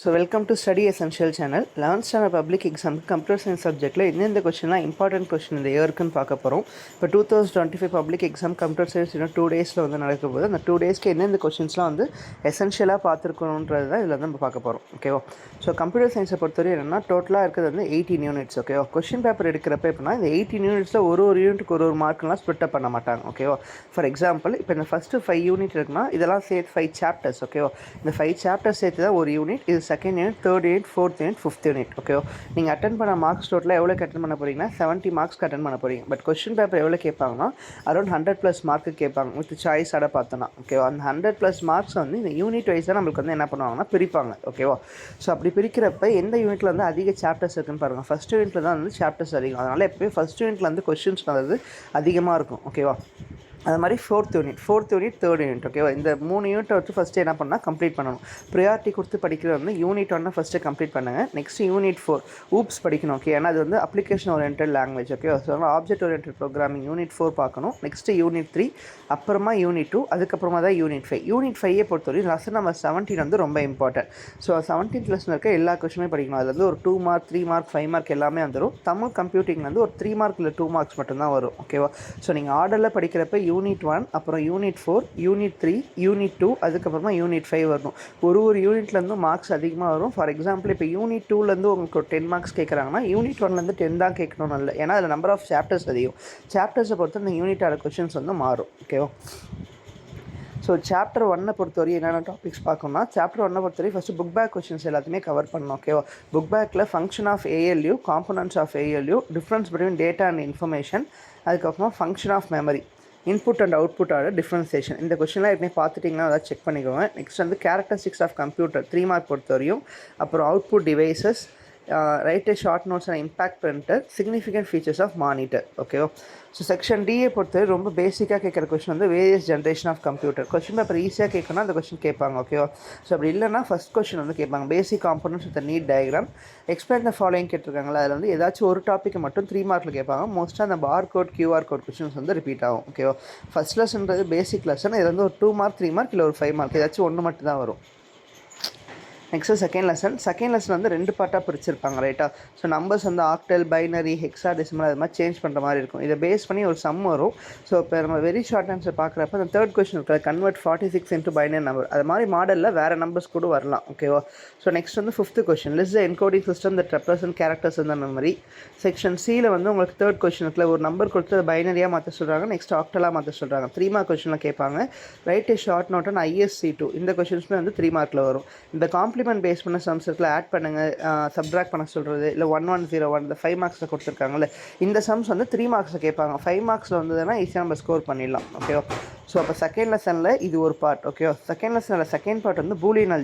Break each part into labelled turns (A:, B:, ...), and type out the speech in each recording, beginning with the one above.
A: So welcome to study essential channel. 11th standard public exam computer science சப்ஜெக்ட்டில் எந்தெந்த கொஸ்டின்லாம் important question இந்த இயர்க்குன்னு பார்க்க போகிறோம். இப்போ 2025 பப்ளிக் எக்ஸாம் கம்ப்யூட்டர் சயின்ஸ் இன்னும் 2 டேஸில் வந்து நடக்க போகுது. அந்த 2 டேஸ்க்கு எந்தெந்த கொஸ்டின்ஸ்லாம் வந்து எசென்ஷியலாக பார்த்துருக்கணுன்றது தான் இதில் வந்து நம்ம பார்க்க போகிறோம். ஓகேவா? ஸோ கம்ப்யூட்டர் சயின்ஸை பொறுத்தவரை என்னென்னா டோட்டலாக இருக்கிறது வந்து 18 யூனிட்ஸ். ஓகேவா? கொஸ்டின் பேப்பர் எடுக்கிறப்ப எப்படின்னா இந்த 18 யூனிட்ஸில் ஒரு யூனிட்டுக்கு ஒரு மார்க்லாம் ஸ்ப்ளிட் அப் பண்ண மாட்டாங்க. ஓகேவா? ஃபார் எக்ஸாம்பிள் இப்போ இந்த ஃபஸ்ட்டு 5 யூனிட் இருக்குன்னா இதெல்லாம் சேர்த்து 5 சாப்டர்ஸ். ஓகேவா? இந்த 5 சாப்டர்ஸ் சேர்த்து தான் ஒரு யூனிட். இது second unit, third unit, fourth unit, fifth unit. ஓகேவா? நீங்கள் அட்டன் பண்ண மார்க்ஸ் டோட்டலாக எவ்வளோக்கு அட்டன் பண்ண போகிறீங்கன்னா 70 மார்க்ஸ்க்கு அட்டன் பண்ண போகிறீங்க. பட் கொஸ்டின் பேப்பர் எவ்வளோ கேட்பாங்கன்னா அரௌண்ட் 100+ மார்க்கு கேட்பாங்க வித் சாய்ஸாக பார்த்தோன்னா. ஓகேவா? அந்த 100+ மார்க்ஸ் வந்து இந்த யூனிட் வைஸாக நம்மளுக்கு வந்து என்ன பண்ணுவாங்கன்னா பிரிப்பாங்க. ஓகேவா? ஸோ அப்படி பிரிக்கிறப்ப எந்த யூனிட்டில் வந்து அதிக சாப்டர்ஸ் இருக்குன்னு பாருங்கள். ஃபஸ்ட் யூனிட்டில் தான் வந்து சாப்டர்ஸ் அதிகம். அதனால் எப்போயும் ஃபஸ்ட் யூனிட்டில் வந்து கொஸ்டின்ஸ் வந்து அதிகமாக இருக்கும். ஓகேவா? அது மாதிரி ஃபோர்த் யூனிட், தேர்ட் யூனிட். ஓகேவா? இந்த 3 யூனிட்டை வச்சு ஃபஸ்ட்டு என்ன பண்ணால் கம்ப்ளீட் பண்ணணும். ப்ரியாரிட்டி கொடுத்து படிக்கிறது வந்து யூனிட் 1 ஃபஸ்ட்டு கம்ப்ளீட் பண்ணுங்கள். நெக்ஸ்ட்டு யூனிட் 4 ஊப்ஸ் படிக்கணும். ஓகே, ஏன்னா அது வந்து அப்ளிகேஷன் ஓரியன்டட் லாங்குவேஜ். ஓகேவா? So object oriented programming unit 4 பார்க்கணும். நெக்ஸ்ட்டு யூனிட் 3, அப்புறமா யூனிட் 2, அதுக்கப்புறமா தான் யூனிட் 5. யூனிட் 5 பொறுத்தவரை லெசன் நம்பர் 17 வந்து ரொம்ப இம்பார்ட்டன்ட். ஸோ 17th லெசன் இருக்க எல்லா கொஸ்டினுமே படிக்கணும். அதில் வந்து ஒரு 2 மார்க், 3 மார்க், 5 மார்க் எல்லாமே வந்துடும். தமிழ் கம்ப்யூட்டிங் வந்து ஒரு 3 மார்க் இல்லை 2 மார்க்ஸ் மட்டும்தான் வரும். ஓகேவா? ஸோ நீங்கள் ஆர்டரில் படிக்கிறப்ப யூனிட் 1, அப்புறம் யூனிட் 4, யூனிட் 3, யூனிட் 2, அதுக்கப்புறமா யூனிட் 5 வரணும். ஒரு யூனிட்லேருந்து மார்க்ஸ் அதிகமாக வரும். ஃபார் எக்ஸாம்பிள் இப்போ யூனிட் 2லேருந்து உங்களுக்கு ஒரு 10 மார்க்ஸ் கேட்குறாங்கன்னா யூனிட் 1லேருந்து 10 தான் கேட்கணும்னு இல்லை. ஏன்னா அதில் நம்பர் ஆஃப் சாப்டர்ஸ் அதிகம். சாப்டர்ஸை பொறுத்து இந்த யூனிட்டோட கொஸ்டின்ஸ் வந்து மாறும். ஓகேவா? ஸோ சாப்டர் 1 பொறுத்தவரை என்னென்ன டாபிக்ஸ் பார்க்கணும்னா சாப்டர் 1 பொறுத்தவரை ஃபஸ்ட்டு புக் பேக் கொஸ்டின்ஸ் எல்லாத்தையுமே கவர் பண்ணணும். ஓகேவா? புக் பேக்கில் function of ALU, components of ALU, difference between data and information, அதுக்கப்புறமா function of memory, input and அவுட்புட்டோட டிஃப்ரென்சேஷன். இந்த கொஸ்டின்லாம் எப்படியே பார்த்துட்டிங்கன்னா அதை செக் பண்ணிக்கோங்க. நெக்ஸ்ட் வந்து கேரக்டரிஸ்டிக்ஸ் ஆஃப் கம்ப்யூட்டர் 3 மார்க் பொறுத்தவரையும், அப்புறம் output devices, write short notes and impact printer, significant features of monitor. ஓகேவா? ஸோ செக்ஷன் டியை பொறுத்தவரை ரொம்ப பேசிக்காக கேட்குற கொஸ்டின் வந்து various generation of computer. Question paper ஈஸியாக கேட்கணும்னா அந்த கொஸ்டின் கேட்பாங்க. ஓகேவா? ஸோ அப்படி இல்லைனா ஃபஸ்ட் கொஸ்டின் வந்து கேட்பாங்க basic components with neat diagram, explain the following கேட்டிருக்காங்களா. அதில் வந்து ஏதாச்சும் ஒரு டாப்பிக்கு மட்டும் 3 மார்க்கில் கேட்பாங்க. மோஸ்ட்டாக அந்த bar code, QR code questions வந்து ரிப்பீட் ஆகும். ஓகேவா? ஃபஸ்ட் லெசன்றது பேசிக் லெசன். இதில் வந்து ஒரு 2 மார்க், 3 மார்க் இல்லை ஒரு 5 மார்க் ஏதாச்சும் ஒன்று மட்டும் தான் வரும். நெக்ஸ்ட்டு செகண்ட் லெசன் வந்து 2 பார்ட்டாக பிரிச்சிருப்பாங்க. ரைட்டாக? ஸோ நம்பர்ஸ் வந்து ஆக்டல், பைனரி, ஹெக்ஸாடெசிமல் அது மாதிரி சேஞ்ச் பண்ணுற மாதிரி இருக்கும். இதை பேஸ் பண்ணி ஒரு சம் வரும். ஸோ இப்போ நம்ம வெரி ஷார்ட் ஆன்சர் பார்க்குறப்ப அந்த தேர்ட் கொஸ்டின் இருக்கிற கன்வெர்ட் 46 into பைனரி நம்பர், அது மாதிரி மாடலில் வேறு நம்பர்ஸ் கூட வரலாம். ஓகேவா? ஸோ நெக்ஸ்ட் வந்து 5th question list the encoding system that represent characters இந்த மெமரி. செக்ஷன் சியில் வந்து உங்களுக்கு தேர்ட் கொஸ்டின் இருக்கிற ஒரு நம்பர் கொடுத்து அதை பைனரியாக மாற்ற சொல்கிறாங்க. நெக்ஸ்ட் ஆக்டலாக மாற்ற சொல்கிறாங்க. 3 மார்க் கொஸ்டினில் கேட்பாங்க. Right short note and ISC2 இந்த கொஸ்டின்ஸுமே வந்து 3 மார்க்கில் வரும். இந்த காம்ப்ளிமெண்ட் பேஸ் பண்ண சம்ஸ் இருக்குல்ல, ஆட் பண்ணுங்கள், சப்ட்ராக்ட் பண்ண சொல்கிறது, இல்லை 1101 இந்த 5 மார்க்ஸில் கொடுத்துருக்காங்கல்ல, இந்த சம்ஸ் வந்து 3 மார்க்ஸில் கேட்பாங்க. 5 மார்க்ஸில் வந்ததுன்னா ஈஸியாக நம்ம ஸ்கோர் பண்ணிடலாம். ஓகேவா? ஸோ அப்போ செகண்ட் லெசனில் இது ஒரு பார்ட். ஓகேவா? செகண்ட் லெசனில் செகண்ட் பார்ட் வந்து பூலியன்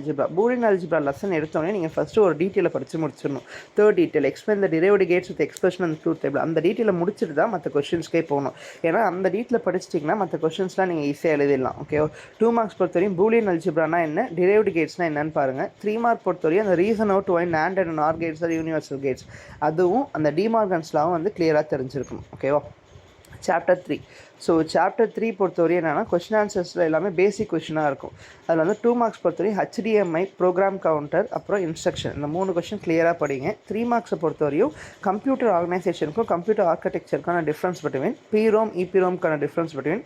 A: அல்ஜிப்ரா லெசன் எடுத்தோடனே நீங்கள் ஃபஸ்ட்டு ஒரு டீட்டெயிலை படித்து முடிச்சிடணும். Third detail explain the derived gates with expression and truth table. அந்த டீட்டெயிலை முடிச்சுட்டு தான் மற்ற கொஸ்டின்ஸ்க்கே போகணும். ஏன்னா அந்த டீட்டெயிலை படிச்சிட்டிங்கன்னா மற்ற கொஸ்டின்ஸ்லாம் நீங்கள் ஈஸியாக எழுதிடலாம். ஓகேவா? 2 மார்க்ஸ் பொறுத்தவரையும் பூலியன் அல்ஜிப்ரானா என்ன, டிரைவ்டு கேட்ஸ்னால் என்னன்னு பாருங்கள். 3 மார்க் பொறுத்தவரையும் அந்த reason out why NAND and NOR gates are universal gates, அதுவும் அந்த டிமார்கன்ஸ் லாவும் வந்து கிளியராக தெரிஞ்சிருக்கணும். ஓகேவா? சாப்டர் 3. ஸோ சாப்டர் 3 பொறுத்தவரை என்னென்னா கொஸ்டின் ஆன்சர்ஸில் எல்லாமே பேசிக் கொஸ்டினாக இருக்கும். அதில் வந்து 2 மார்க்ஸ் பொறுத்தவரை HDMI, ப்ரோக்ராம் கவுண்டர், அப்புறம் இன்ஸ்ட்ரக்ஷன், இந்த 3 கொஸ்டின் கிளியராக படிங்க. 3 மார்க்ஸை பொறுத்தவரையும் கம்ப்யூட்டர் ஆர்கனைசேஷனுக்கும் கம்ப்யூட்டர் ஆர்கிடெக்சருக்கான டிஃப்ரென்ஸ் பிட்வீன் PROM, EPROMக்கான டிஃப்ரென்ஸ் பிட்வீன்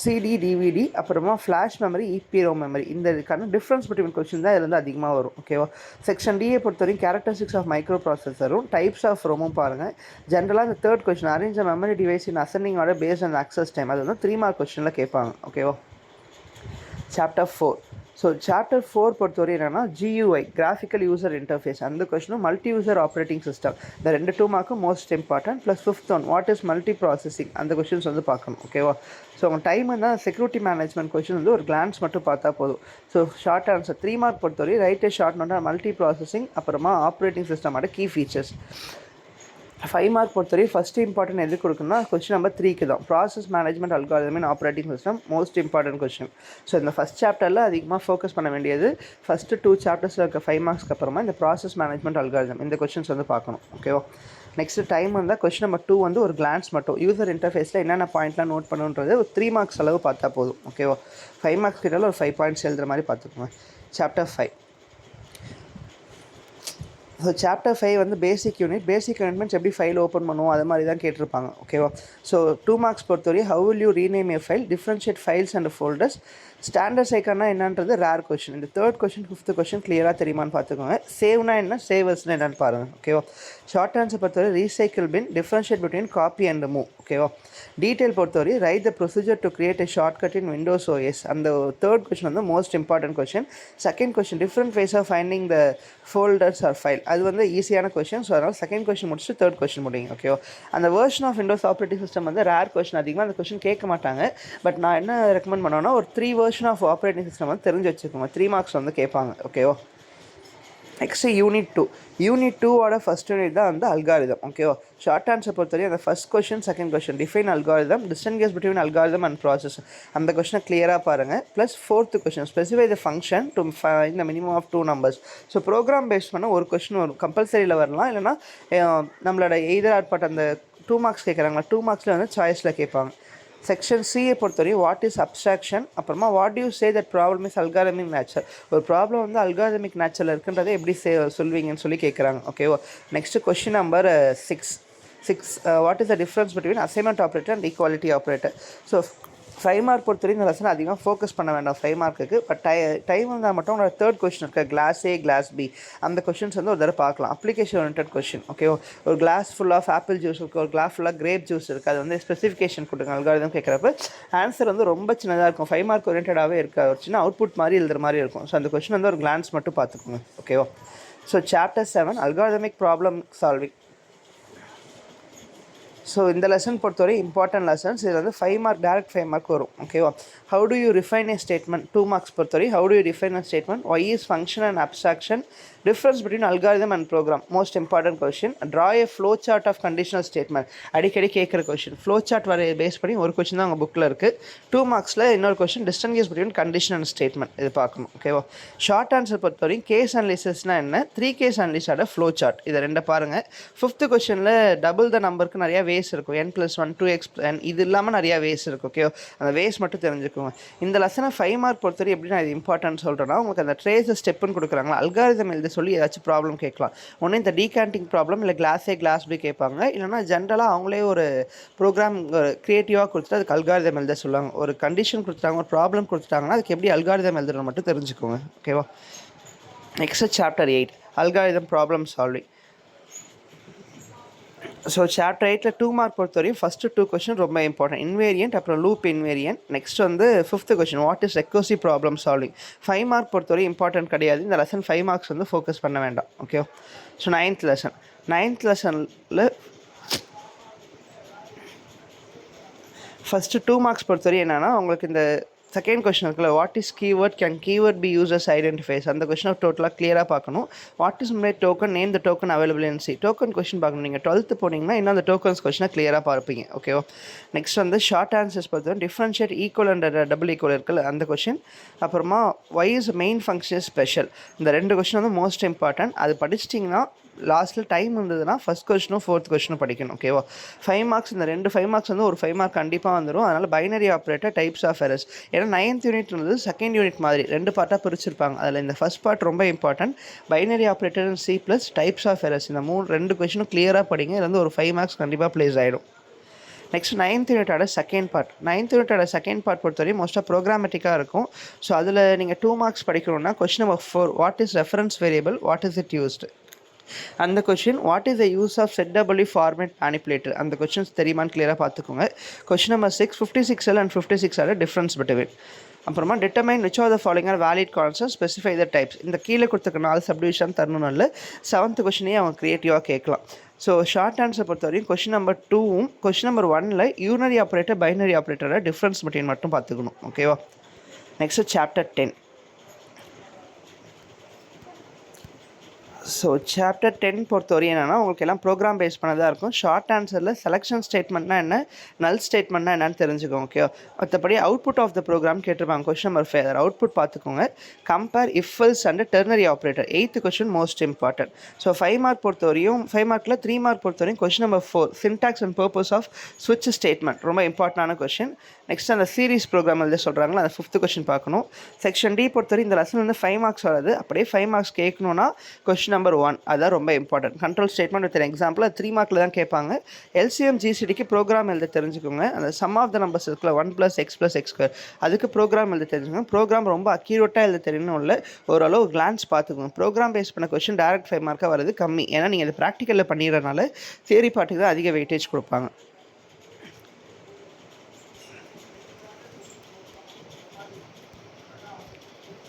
A: CD, DVD, அப்புறமா ஃப்ளாஷ் மெமரி, EPROM மெமரி, இந்த இதுக்கான டிஃப்ரென்ஸ் பிட்வீன் கொஸ்டின் தான் இதில் வந்து அதிகமாக வரும். ஓகேவா? செக்ஷன் டியை பொறுத்தவரையும் கேரக்டரிஸ்டிக்ஸ் ஆஃப் மைக்ரோ ப்ராசஸரும் டைப்ஸ் ஆஃப் ரோமும் பாருங்கள். ஜென்ரலாக இந்த third question arrange memory device in ascending order based on access time, அது வந்து 3 மார்க் கொஸ்டினில் கேட்பாங்க. ஓகேவா? சாப்டர் 4. ஸோ சாப்டர் 4 பொறுத்தவரை என்னென்னா GUI, கிராஃபிக்கல் யூசர் இன்டர்ஃபேஸ், அந்த கொஸ்டினும் மல்டி யூசர் ஆப்ரேட்டிங் சிஸ்டம், இந்த 2 மார்க்கும் most important. Plus 5th one what is multi processing, அந்த கொஸ்டின்ஸ் வந்து பார்க்கணும். ஓகேவா? ஸோ உங்கள் டைம் தான் செக்யூரிட்டி மேனேஜ்மெண்ட் கொஸ்டின் வந்து ஒரு கிளான்ஸ் மட்டும் பார்த்தா போதும். ஸோ ஷார்ட் ஆன்சர் 3 மார்க் பொறுத்தவரை write short note multiprocessing, அப்புறமா ஆப்ரேட்டிங் சிஸ்டமோட கீ ஃபீச்சர்ஸ். 5 மார்க் பொறுத்தவரை ஃபஸ்ட்டு இம்பார்ட்டன்ட் எது கொடுக்கணும்னா கொஸ்டின் நம்பர் 3க்கு தான், process management algorithm in operating system, most important question. So இந்த ஃபஸ்ட் சாப்டரில் அதிகமாக ஃபோக்கஸ் பண்ண வேண்டியது ஃபஸ்ட்டு 2 சாப்டர்ஸில் இருக்க 5 மார்க்ஸ்க்கு அப்புறமா இந்த ப்ராசஸ் மேனேஜ்மெண்ட் அல்காரிதம் இந்த கொஸ்டின்ஸ் வந்து பார்க்கணும். ஓகேவா? நெக்ஸ்ட் டைம் வந்தால் கொஸ்டின் நம்பர் 2 வந்து ஒரு கிளான்ஸ் மட்டும் யூசர் இன்டர்ஃபேஸில் என்னென்ன பாயிண்ட்லாம் நோட் பண்ணுன்றது ஒரு 3 மார்க்ஸ் அளவு பார்த்தா போதும். ஓகேவா? 5 மார்க்ஸ் கிட்ட ஒரு 5 பாயிண்ட்ஸ் எழுதுகிற மாதிரி பார்த்துக்கோங்க. சாப்டர் 5. ஸோ சாப்டர் 5 வந்து பேசிக் யூனிட் மீன்ஸ் எப்படி ஃபைல் ஓப்பன் பண்ணுவோம் அது மாதிரி தான் கேட்டிருப்பாங்க. ஓகேவா? ஸோ 2 மார்க்ஸ் பொறுத்தவரை how will you rename a file, differentiate files and folders, standard ஐக்கான்னா என்னன்றது ரேர் கொஷின். இந்த 3rd கொஷின் 5th கொஷின் கிளியராக தெரியுமான்னு பார்த்துக்கோங்க. சேவ்னா என்ன, சேவர்ஸ்னா என்னன்னு பாருங்கள். ஓகேவா? ஷார்ட் ஆன்சர் பொறுத்தவரை recycle bin, differentiate between copy and move. ஓகேவா? டீட்டெயில் பொறுத்தவரை write the procedure to create a shortcut in Windows OS. அந்த 3rd கொஷின் வந்து most important question. 2nd question different ways of finding the folders or file. அது வந்து ஈஸியான question. So அதனால் 2nd question முடிச்சுட்டு 3rd question முடியுங்க. ஓகேவா? அந்த version of Windows operating system வந்து ரேர் கொஷின், அதிகமாக அந்த கொஷின் கேட்க மாட்டாங்க. பட் நான் என்ன ரெக்கமெண்ட் பண்ணுவேன்னா ஒரு 3 வேர்ஷன் ஆஃப் ஆப்ரேட்டிங் சிஸ்டம் வந்து தெரிஞ்சு வச்சுக்கோங்க. 3 மார்க்ஸ் வந்து கேட்பாங்க. ஓகேவா? Next unit 2. யூனிட் 2ஓட ஃபஸ்ட் யூனிட் தான் வந்து அல்காரிதம். ஓகேவா? ஷார்ட் ஆன்சர் பொறுத்தவரைக்கும் அந்த first question 2nd question define algorithm, distinguish between algorithm and process, அந்த கொஷினை கிளியராக பாருங்கள். Plus 4th question specify the function to find the minimum of 2 numbers. So program base பண்ண ஒரு கொஷின் வரும், கம்பல்சரியில் வரலாம். இல்லைனா நம்மளோட எய்தர் ஆர்பாட் அந்த 2 மார்க்ஸ் கேட்குறாங்களா, 2 மார்க்ஸில் வந்து சாய்ஸில் கேட்பாங்க. செக்ஷன் சியை பொறுத்தவரை வாட் இஸ் அப்ஸ்ட்ராக்ஷன், அப்புறமா what you say that problem is algorithmic nature. ஒரு ப்ராப்ளம் வந்து அல்காரிதமிக் நேச்சரில் இருக்குன்றதை எப்படி சொல்வீங்கன்னு சொல்லி கேட்குறாங்க. ஓகேவா? Next question number 6 what is the difference between assignment operator and equality operator. So 5 mark பொறுத்தவரைக்கும் இந்த லெசன் அதிகமாக ஃபோக்கஸ் பண்ண வேண்டாம் 5 மார்க்குக்கு. பட் டைம் இருந்தால் மட்டும் உங்களோட 3rd கொஷின் இருக்க கிளாஸ் A கிளாஸ் B அந்த கொஷின்ஸ் வந்து ஒரு தடவை பார்க்கலாம். Application oriented question. ஓகே, ஒரு glass full of apple juice இருக்குது, ஒரு கிளாஸ் ஃபுல்லாக கிரேப் ஜூஸ் இருக்குது. அது வந்து ஸ்பெசிஃபிகேஷன் கொடுங்க அல்காரிதம் கேட்குறப்ப ஆன்சர் வந்து ரொம்ப சின்னதாக இருக்கும். 5 மார்க் ஓரியன்டாகவே இருக்காது, ஒரு சின்ன அவுட்புட் மாதிரி எழுதுற மாதிரி இருக்கும். ஸோ அந்த கொஷின் வந்து ஒரு கிளான்ஸ் மட்டும் பார்த்துக்கோங்க. ஓகேவா? So chapter 7 algorithmic problem solving. So இந்த லெசன் பொறுத்தவரை இம்பார்ட்டன்ட் லெசன்ஸ். இது வந்து 5 மார்க், டேரக்ட் 5 மார்க் வரும். ஓகேவா? How do you refine a statement, 2 marks பொறுத்தவரை how do you refine a statement, why is function and abstraction, difference between algorithm and program, most important question. Draw a flow chart of conditional statement, அடிக்கடி கேட்குற question. Flow chart வர base பண்ணி ஒரு question தான் உங்கள் புக்கில் இருக்குது. 2 மார்க்ஸில் இன்னொரு question distinguish between condition and statement, இது பார்க்கணும். ஓகேவா? ஷார்ட் ஆன்சர் பொறுத்தவரைக்கும் கேஸ் அனாலிசிஸ்னால் என்ன, 3 கேஸ் அனாலிஸோட ஃப்ளோ சார்ட், இதை ரெண்டு பாருங்கள். 5th கொஷனில் டபுள் த நம்பருக்கு நிறையா வேஸ் இருக்கும், n+1 2x இது இல்லாமல் நிறையா வேஸ் இருக்குது. ஓகே, அந்த வேஸ் மட்டும் தெரிஞ்சுக்கோங்க. இந்த லெசனை 5 மார்க் பொறுத்தவரை எப்படி நான் இது இம்பார்ட்டன்ட் சொல்கிறேன்னா, உங்களுக்கு அந்த ட்ரேஸ் ஸ்டெப்புன்னு கொடுக்குறாங்களா, அல்காரிதம் எழுத சொல்லி ஏதாச்சும் ப்ராப்ளம் கேட்கலாம். ஒன்று இந்த டீகாண்டிங் ப்ராப்ளம், இல்லை கிளாஸ் A கிளாஸ் B கேட்பாங்க. இல்லைனா ஜென்ரலாக அவங்களே ஒரு ப்ரோக்ராம் க்ரியேட்டிவாக கொடுத்துட்டு அதுக்கு அல்காரிதம் எழுத சொல்லுவாங்க. ஒரு கண்டிஷன் கொடுத்துட்டாங்க, ஒரு ப்ராப்ளம் கொடுத்துட்டாங்கன்னா அதுக்கு எப்படி அல்காரிதம் எழுதுறது மட்டும் தெரிஞ்சுக்கோங்க. ஓகேவா? Next chapter 8 algorithm problem solving. So chapter 8ல் 2 மார்க் பொறுத்தவரையும் ஃபஸ்ட்டு 2 கொஷின் ரொம்ப இம்பார்ட்டன்ட், இன்வேரியன்ட் அப்புறம் லூப் இன்வேரியன்ட். நெக்ஸ்ட் வந்து 5th question what is recursive problem solving. 5 mark பொறுத்தவரையும் இம்பார்ட்டன்ட் கிடையாது. இந்த லெசன் 5 மார்க்ஸ் வந்து ஃபோக்கஸ் பண்ண வேண்டாம். ஓகே, ஸோ 9th லெசனில் ஃபஸ்ட்டு 2 மார்க்ஸ் பொறுத்தவரை என்னென்னா உங்களுக்கு இந்த செகண்ட் கொஷின் இருக்குல்ல, what is keyword, can keyword be users identifies, அந்த கொஷினை டோட்டலாக கிளியராக பார்க்கணும். What is may token, name the token available in C, token question பார்க்கணும். நீங்கள் 12th போனீங்கன்னா இன்னும் அந்த டோக்கன்ஸ் கொஷினை கிளியராக பார்ப்பீங்க. ஓகேவா? நெக்ஸ்ட் வந்து ஷார்ட் ஆன்சர்ஸ் பொறுத்தவரை differentiate equal and double equal இருக்குல்ல அந்த கொஷின். அப்புறமா why is main function special, இந்த 2 கொஷின் வந்து மோஸ்ட் இம்பார்ட்டன்ட். அது படிச்சிட்டிங்கன்னா லாஸ்ட்டில் டைம் இருந்ததுன்னா ஃபஸ்ட் கொஷினும் 4th கொஷினும் படிக்கணும். ஓகேவா? 5 மார்க்ஸ், இந்த 2 5 மார்க்ஸ் வந்து ஒரு 5 மார்க் கண்டிப்பாக வந்துடும். அதனால் binary operator, types of errors, ஏன்னா 9th யூனிட் இருந்தது செகண்ட் யூனிட் மாதிரி 2 பார்ட்டாக பிரிச்சிருப்பாங்க. அதில் இந்த ஃபஸ்ட் பார்ட் ரொம்ப important. Binary operator C plus types of errors, இந்த 2 கொஷினும் கிளியராக படிங்க. இது வந்து ஒரு 5 மார்க்ஸ் கண்டிப்பாக ப்ளேஸ் ஆகிடும். நெக்ஸ்ட் 9th யூனிட்டோட செகண்ட் பார்ட் பொறுத்தவரையும் மோஸ்ட்டாக ப்ரோக்ராமேட்டிக்காக இருக்கும். ஸோ அதில் நீங்கள் 2 மார்க்ஸ் படிக்கணும்னா question number 4 what is reference variable, what is it used, அந்த question what is the use of ZW format manipulator, அந்த கொஷின்ஸ் தெரியுமான்னு கிளியராக பார்த்துக்கோங்க. Question number 6 56L and 56R difference between. அப்புறமா determine which are the following are valid concepts, specify the types, இந்த கீழே கொடுத்துருக்க 4 subdivision தரணும். இல்லை 7th கொஷினையும் அவங்க க்ரியேட்டிவாக கேட்கலாம். ஸோ ஷார்ட் ஆன்சர் பொறுத்தவரைக்கும் கொஷின் நம்பர் 2வும் கொஷின் நம்பர் 1ல் யூனரி ஆப்ரேட்டர் பைனரி ஆப்ரேட்டரை டிஃப்ரென்ஸ் பிட்வீன் மட்டும் பார்த்துக்கணும். ஓகேவா? Next chapter 10. ஸோ சாப்டர் 10 பொறுத்தவரை என்னென்னா உங்களுக்கு எல்லாம் ப்ரோக்ராம் பேஸ் பண்ணதாக இருக்கும். ஷார்ட் ஆன்சரில் செலெக்ஷன் ஸ்டேட்மெண்ட்னா என்ன, நல் ஸ்டேட்மெண்ட்னா என்னன்னு தெரிஞ்சுக்கோங்க. ஓகே, மற்றபடி அவுட்புட் ஆஃப் த ப்ரோக்ராம் கேட்டிருப்பாங்க. கொஷின் நம்பர் 5 அதர் அவுட்புட் பார்த்துக்கோங்க. Compare if else and ternary operator, 8th question most important. So 5 mark பொறுத்தவரையும் 5 மார்க்கில் 3 மார்க் பொறுத்தவரையும் question number 4 syntax and purpose of ஸ்விட்ச் ஸ்டேட்மெண்ட், ரொம்ப இம்பார்ட்டண்டான கொஷின். நெக்ஸ்ட் அந்த சீரிஸ் ப்ரோக்ராம் எழுத சொல்கிறாங்களா, அந்த 5th கொஷின் பார்க்கணும். செக்ஷன் டி பொறுத்தவரை இந்த லெசன் வந்து 5 மார்க்ஸ் வராது, அப்படியே 5 மார்க்ஸ் கேட்கணுன்னா கொஷின் நம்பர் 1 அதான் ரொம்ப important. Control statement with example 3 மார்க்கில் தான் கேட்பாங்க. எல்சிஎம் ஜிசிடிக்கு ப்ரோக்ராம் எழுத தெரிஞ்சுக்கோங்க. அந்த சம் ஆஃப் த நம்பர்ஸ் இருக்குல்ல 1 + x + x², அதுக்கு ப்ரோக்ராம் எழுத தெரிஞ்சுக்கோங்க. ப்ரோக்ராம் ரொம்ப அக்யூரேட்டாக எழுத தெரியணும் இல்லை, ஓரளவு கிளான்ஸ் பார்த்துக்கோங்க. ப்ரோக்ராம் பேஸ் பண்ண கொஸ்டின் டேரக்ட் 5 மார்க்காக வரது கம்மி. ஏன்னா நீங்கள் அது ப்ராக்டிக்கலில் பண்ணிடுறதுனால தியரி பாட்டுக்கு தான் அதிக வெயிட்டேஜ் கொடுப்பாங்க.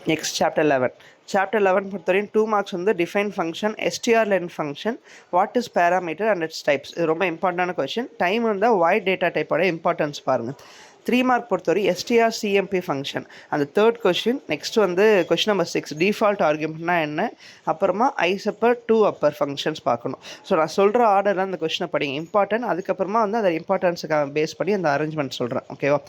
A: Next chapter 11. சாப்டர் 11 பொறுத்தவரையும் 2 மார்க்ஸ் வந்து define function, strlen function, what is parameter and it's types. இது ரொம்ப இம்பார்ட்டண்டான கொஸ்டின். டைம் இருந்தால் வாய்ட் டேட்டா டைப்போட இம்பார்ட்டன்ஸ் பாருங்கள். 3 மார்க் பொறுத்தவரை strcmp ஃபங்க்ஷன் அந்த தேர்ட் கொஸ்டின். நெக்ஸ்ட் வந்து கொஸ்டின் நம்பர் 6 டிஃபால்ட் ஆர்குமெண்ட்னா என்ன, அப்புறமா isupper 2 upper ஃபங்க்ஷன்ஸ் பார்க்கணும். ஸோ நான் சொல்கிற ஆர்டரில் அந்த கொஸ்டினை படிங்க, இம்பார்ட்டன்ட். அதுக்கப்புறமா வந்து அதை இம்பார்ட்டன்ஸுக்காக பேஸ் பண்ணி அந்த அரேஞ்ச்மெண்ட் சொல்கிறேன், ஓகேவா.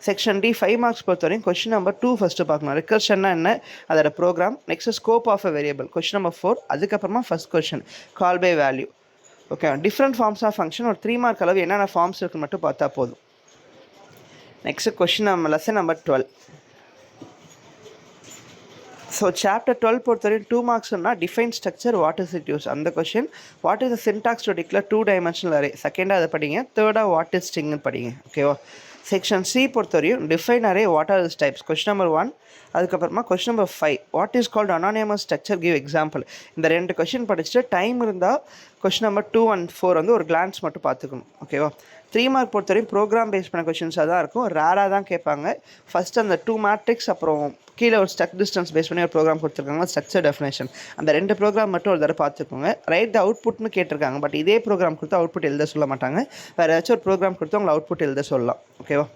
A: செக்ஷன் டி 5 மார்க்ஸ் பொறுத்தவரையும் கொஸ்டின் நம்பர் 2 ஃபஸ்ட்டு பார்க்கணும். ரிகர்ஷன்னா என்ன, அதோட program. Next scope of a variable question number 4. அதுக்கப்புறமா first question call by value, okay. Different forms of function ஒரு 3 மார்க் அளவு என்னென்ன ஃபார்ம்ஸ் இருக்குன்னு மட்டும் பார்த்தா போதும். நெக்ஸ்ட் கொஸ்டின் நம்ம லெசன் நம்பர் 12. ஸோ சாப்டர் 12 பொறுத்தவரைக்கும் 2 மார்க்ஸ்னால் define structure, what is it use அந்த question. What is the syntax to declare 2 dimensional array, செகண்டாக அதை படிங்க. தேர்டாக வாட் இஸ் ஸ்ட்ரிங்னு படிங்க, ஓகேவா. செக்ஷன் சி பொறுத்தவரையும் define array, what are is types question number 1. அதுக்கப்புறமா question number 5 what is called anonymous structure, give example. இந்த 2 கொஸ்டின் படிச்சுட்டு டைம் இருந்தால் கொஸ்டின் நம்பர் 2 and 4 வந்து ஒரு கிளான்ஸ் மட்டும் பார்த்துக்கணும், ஓகேவா. 3 மார்க் பொறுத்தவரையும் ப்ரோக்ராம் பேஸ் பண்ண கொஸ்டின்ஸாக தான் இருக்கும், ரேராக தான் கேட்பாங்க. ஃபஸ்ட் அந்த 2 மேட்ரிக்ஸ், அப்புறம் கீழே ஒரு ஸ்ட்ரக் டிஸ்டன்ஸ் பேஸ் பண்ணி ஒரு ப்ரோக்ராம் கொடுத்துருக்காங்க, ஸ்ட்ரக்சர் டெஃபினேஷன். அந்த 2 ப்ரோக்ராம் மட்டும் ஒரு தடவை பார்த்துக்கோங்க. ரைட் த அவுட்புட்னு கேட்டிருக்காங்க, பட் இதே ப்ரோக்ராம் கொடுத்து அவுட்புட் எழுத சொல்ல மாட்டாங்க. வேறு ஏதாச்சும் ஒரு ப்ரோக்ராம் கொடுத்து உங்களை அவுட்புட் எழுத சொல்லலாம், ஓகேவா.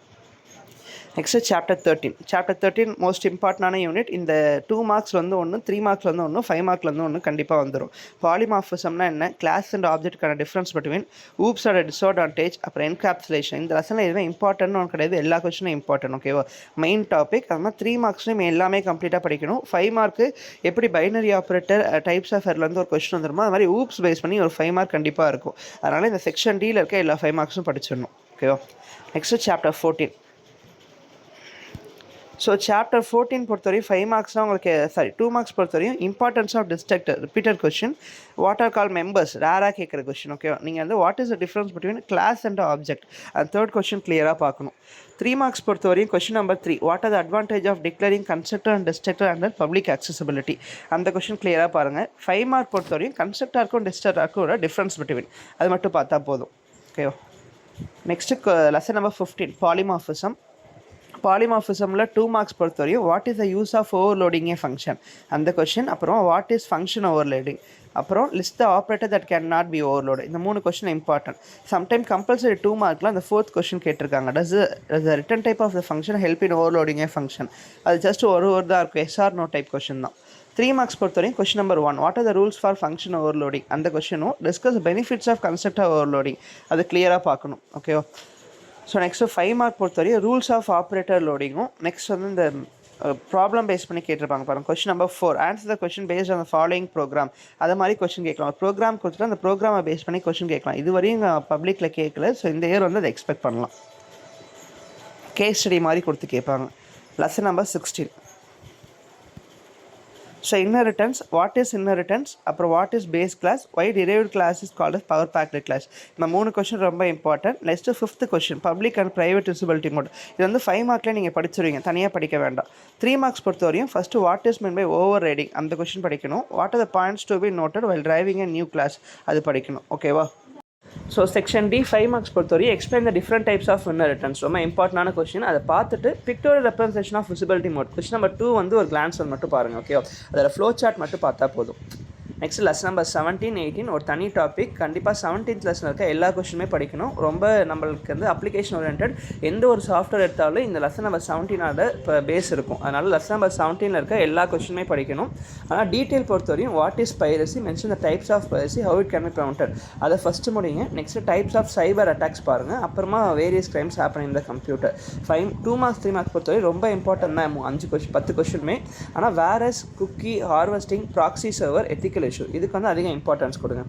A: Next chapter 13. சாப்டர் 13 மோஸ்ட் இம்பார்ட்டண்டான யூனிட். இந்த 2 மார்க்ஸில் வந்து ஒன்று, 3 மார்க்ஸில் வந்து ஒன்று, 5 மார்க்கில் வந்து ஒன்று கண்டிப்பாக வந்துடும். பாலிமார்ஃபிசம்னா என்ன, கிளாஸ் அண்ட் ஆப்ஜெக்ட்டுக்கான டிஃப்ரென்ஸ் பிட்வீன், ஊப்ஸோட டிஸ்அட்வான்டேஜ், அப்புறம் என்கேப்சுலேஷன். இந்த லெசனில் எதுவுமே இம்பார்ட்டன்ட்னு ஒன்று கிடையாது, எல்லா கொஸ்டினும் இம்பார்ட்டன்ட், ஓகேவா. Main topic. அது மாதிரி 3 மார்க்ஸ்லையும் எல்லாமே கம்ப்ளீட்டாக படிக்கணும். 5 மார்க்கு எப்படி பைனரி ஆப்ரேட்டர் டைப்ஸ் ஆஃப் எர்லேருந்து ஒரு கொஸ்டின் வந்துருமோ அது மாதிரி ஊப்ஸ் பேஸ் பண்ணி ஒரு 5 மார்க் கண்டிப்பாக இருக்கும். அதனால் இந்த செக்ஷன் டியில் இருக்க எல்லா 5 மார்க்ஸும் படிச்சிடணும், ஓகேவா. Next chapter 14. ஸோ சாப்டர் 14 பொறுத்தவரையும் 5 மார்க்ஸ்னால் உங்களுக்கு 2 மார்க்ஸ் பொறுத்தவரையும் importance of destructor, repeated question. What are call members, ரேராக கேட்குற கொஸ்டின், ஓகேவா. நீங்கள் வந்து what is the difference between class and object, அந்த தேர்ட் கொஸ்டின் கிளியராக பார்க்கணும். 3 மார்க்ஸ் பொறுத்தவரையும் question number 3 what are the advantage of declaring constructor and destructor and public accessibility, அந்த கொஸ்டின் கிளியராக பாருங்கள். 5 மார்க் பொறுத்தவரையும் கன்ஸ்ட்ரக்டருக்கும் டிஸ்ட்ரக்டருக்கும் ஒரு டிஃப்ரென்ஸ் பிட்வீன், அது மட்டும் பார்த்தா போதும், ஓகேவா. Next lesson number 15 polymorphism. பாலிமார்ஃபிசமில் 2 மார்க்ஸ் பொறுத்தவரையும் what is the use of overloading a function அந்த கொஸ்டின். அப்புறம் வாட் இஸ் ஃபங்க்ஷன் ஓவர்லோடிங், அப்புறம் list the operator that can not be overload. இந்த 3 கொஸ்டின் இம்பார்ட்டன்ட். சம்டைம் கம்பல்சரி 2 மார்க்கில் அந்த 4th கொஸ்டின் கேட்டிருக்காங்க. Does the return type of the function help in overloading a function, அது just ஒரு தான் இருக்கும், SR no type question தான். 3 marks பொறுத்தவரையும் question number 1 what are the rules for function overloading அந்த கொஸ்டினும், discuss benefits of constructor overloading அது கிளியராக பார்க்கணும், ஓகேவா. ஸோ நெக்ஸ்ட்டு 5 மார்க் பொறுத்தவரையும் ரூல்ஸ் ஆஃப் ஆப்ரேட்டர் லோடிங்கும். நெக்ஸ்ட் வந்து இந்த ப்ராப்ளம் பேஸ் பண்ணி கேட்டிருப்பாங்க பாருங்கள். Question number 4 answer the question based on the following program, அது மாதிரி கொஸ்டின் கேட்கலாம். ஒரு ப்ரோக்ராம் கொடுத்துட்டு அந்த ப்ரோக்ராமை பேஸ் பண்ணி கொஸ்டின் கேட்கலாம். இது வரையும் பப்ளிக்கில் கேட்கல, ஸோ இந்த இயர் வந்து அதை எக்ஸ்பெக்ட் பண்ணலாம். கேஸ் ஸ்டடி மாதிரி கொடுத்து கேட்பாங்க. Lesson number 16. So inheritance, what is inheritance, அப்புறம் what is base class, why derived class is called as power packed class. இந்த 3 கொஸ்டின் ரொம்ப important. Next 5th question public and private visibility mode. இது வந்து 5 மார்க்கில் நீங்கள் படிச்சிருவீங்க, தனியாக படிக்க வேண்டாம். 3 மார்க்ஸ் பொறுத்தவரையும் first what is mean by overriding அந்த கொஸ்டின் படிக்கணும். What are the points to be noted while deriving a new class அது படிக்கணும், ஓகேவா. ஸோ செக்ஷன் டி 5 மார்க்ஸ் பொறுத்தவரையும் explain the different types of inheritance, ரொம்ப இம்பார்ட்டன்டான question. அதை பார்த்துட்டு pictorial representation of visibility mode question number 2 வந்து ஒரு கிளான்ஸ் மட்டும் பாருங்கள், ஓகே. அதில் ஃப்ளோ சார்ட் மட்டும் பார்த்தா போதும். நெக்ஸ்ட் லெசன் நம்பர் 17, 18 ஒரு தனி டாபிக். கண்டிப்பாக 17th லெசன் இருக்க எல்லா கொஸ்டினுமே படிக்கணும். ரொம்ப நம்மளுக்கு வந்து அப்ளிகேஷன் ஓரியன்ட். எந்த ஒரு சாஃப்ட்வேர் எடுத்தாலும் இந்த லெசன் நம்பர் 17 இப்போ பேஸ் இருக்கும். அதனால் லெசன் நம்பர் 17 இருக்க எல்லா கொஸ்டினுமே படிக்கணும். ஆனால் டீட்டெயில் பொறுத்தவரையும் what is piracy, mention the types of piracy, how it can be prevented அதை ஃபஸ்ட்டு முடியுங்க. Next types of cyber attacks பாருங்கள். அப்புறமா various crimes happen in the computer. 2 marks 3 marks பொறுத்தவரை ரொம்ப இம்பார்ட்டன்ட் தான் 5 கொஸ்டின் 10 கொஸ்டினுமே. ஆனால் virus, cookie, harvesting, proxy server, ethical critical issue இதுக்கு வந்து அதிகம் இம்பார்ட்டன்ஸ் கொடுங்க.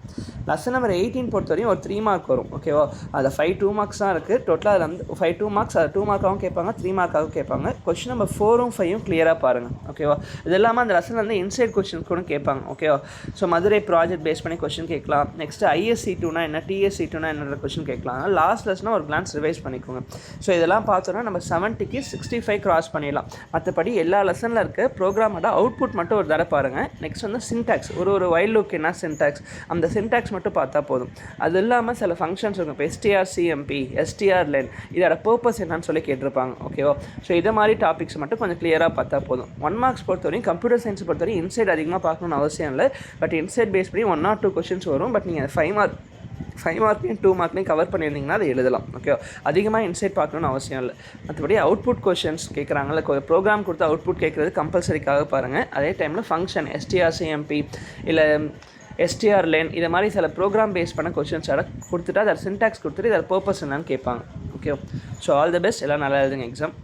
A: லெசன் நம்பர் 18 பொறுத்தவரையும் ஒரு 3 மார்க் வரும். ஓகேவா, அதில் 5 2 மார்க்ஸ் தான் இருக்குது. டோட்டலாக அதில் வந்து 5 2 மார்க்ஸ், அது 2 மார்க்காகவும் கேட்பாங்க, 3 மார்க்காகவும் கேட்பாங்க. கொஸ்டின் நம்பர் 4ம் 5ம் கிளியராக பாருங்கள். ஓகேவா, இது இல்லாமல் அந்த லெசன் வந்து இன்சைட் கொஸ்டின் கூட கேட்பாங்க. ஓகேவா, ஸோ மதுரை ப்ராஜெக்ட் பேஸ் பண்ணி கொஸ்டின் கேட்கலாம். நெக்ஸ்ட் ISC2னா என்ன, TSC2னா என்ன கொஸ்டின் கேட்கலாம். லாஸ்ட் லெசனாக ஒரு கிளான்ஸ் ரிவைஸ் பண்ணிக்கோங்க. ஸோ இதெல்லாம் பார்த்தோன்னா நம்ம 70க்கு 65 கிராஸ் பண்ணிடலாம். மற்றபடி எல்லா லெசனில் இருக்க ப்ரோக்ராமோட அவுட்புட் மட்டும் ஒரு தடவை பாருங்கள். நெக்ஸ்ட் வந்து சின்டாக்ஸ், ஒரு வைல் லுக் என்ன சின்டாக்ஸ், அந்த சின்டாக்ஸ் மட்டும் பார்த்தா போதும். அது இல்லாமல் சில ஃபங்க்ஷன்ஸ் இருக்கும். இப்போ strcmp, strlen, இதோட பர்பஸ் என்னன்னு சொல்லி கேட்டிருப்பாங்க. ஓகேவா, ஸோ இதை மாதிரி டாபிக்ஸ் மட்டும் கொஞ்சம் கிளியராக பார்த்தா போதும். 1 மார்க்ஸ் பொறுத்தவரையும் கம்ப்யூட்டர் சயின்ஸ் பொறுத்தவரையும் இன்சைட் அதிகமாக பார்க்கணும்னு அவசியம் இல்லை. பட் இன்சைட் பேஸ் பண்ணி 1 or 2 கொஸ்டின்ஸ் வரும். பட் நீங்கள் 5 மார்க்லையும் 2 மார்க்லையும் கவர் பண்ணியிருந்தீங்கன்னா அதை எழுதலாம். ஓகே, அதிகமாக இன்சைட் பார்க்கணும்னு அவசியம் இல்லை. மற்றபடி அவுட்புட் கொஷின்ஸ் கேட்குறாங்கல்ல, ப்ரோக்ராம் கொடுத்து அவுட்புட் கேட்குறது கம்பல்சரிக்காக பாருங்கள். அதே டைமில் ஃபங்க்ஷன் strcmp இல்லை strlen இதை மாதிரி சில ப்ரோக்ராம் பேஸ் பண்ண கொஷின்ஸ் கொடுத்துட்டு அதை சின்டாக்ஸ் கொடுத்துட்டு இதில் பர்பஸ் என்னன்னு கேட்பாங்க. Okay, so all the best, எல்லாம் நல்லா எழுதுங்க எக்ஸாம்.